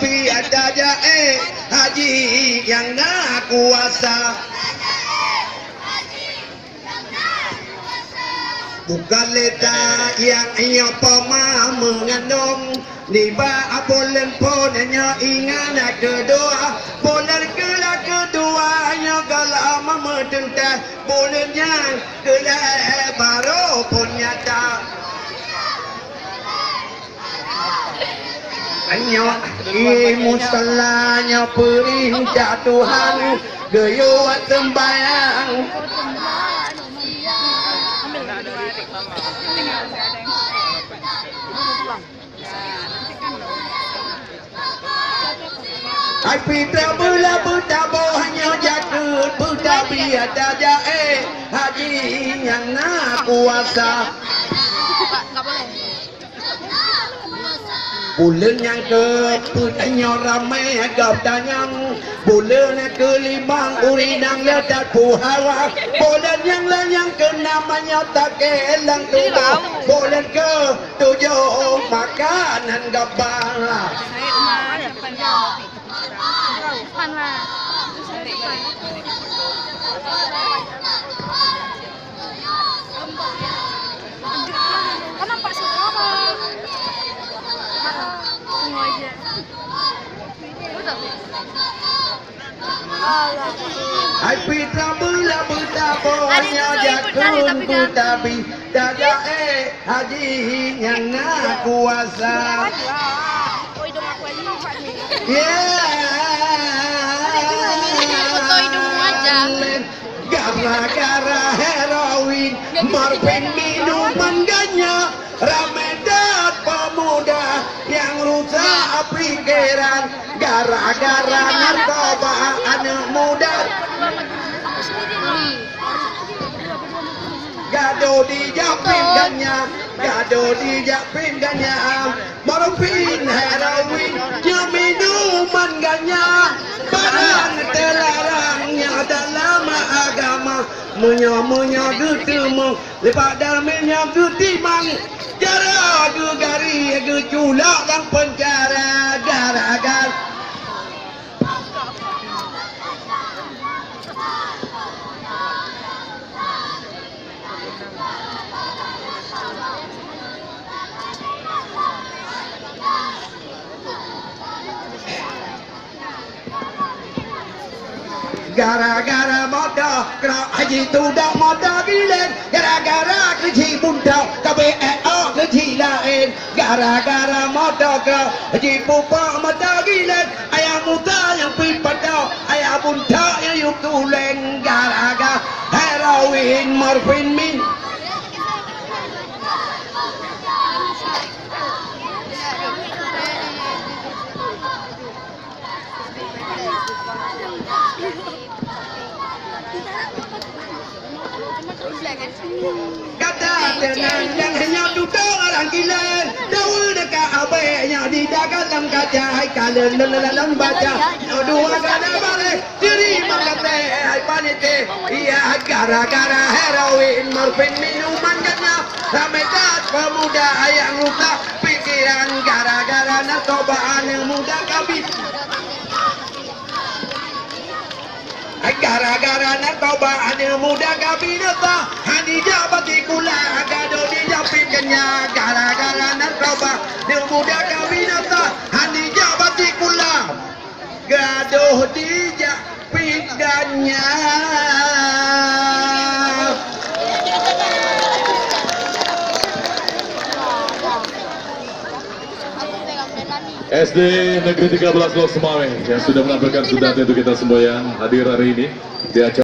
biada jae haji yang nak kuasa. Bukan letak yang ia pama mengandung Niba bulan pun hanya ingat kedua Bulan kedua hanya kalau memedentah Bulan yang baru pun nyata Hanya musalahnya perintah Tuhan Gayuat sembayang Hai pita bela betabo hanya jakut buta biada jae haji yang nak kuasa. Bulan yang ke-10 ramai agak tanyang Bulan yang ke-5 urinang ledat puhawa Bulan yang lain yang ke-6 tak kelang tubuh Bulan ke-7 makanan gabah Kenapa sih Hai pita bela betabo hanya jakun tapi dada haji yang nak kuasa. Gara-gara heroin morfin minuman ganja ramedat pemuda yang rusak pikiran gara-gara narkoba anak muda gado dijapin ganja morfin heroin minuman ganja barang terlarangnya dalam agama Munya getemu lepak dalmenya getimang jara gegari geculak dan penjara gara-gara gara-gara moda kena haji tu dah moda bilen gara-gara keci bunda KBEO keci lain gara-gara moda kena haji pupa moda bilen ayah muda yang pipada ayah bunda yang yuk tulen gara-gara heroin morfin min kata tenang yang hanya duduk orang gila daun dekat abeknya di dalam kaca hai kalian dalam baca dua kali balik diri mengate hai panite iya gara-gara heroin morfin minuman ganja ramedat pemuda yang rusak pikiran gara-gara narkoba anak muda kabit gara-gara narkoba anak muda kabineta hani jabati kula gado dijapin genya gara-gara narkoba anak muda kabineta hani jabati kula gado dijapin genya SD Negeri 13 Lok Semawe yang sudah menampilkan sudah untuk kita semboyan hadir hari ini di acara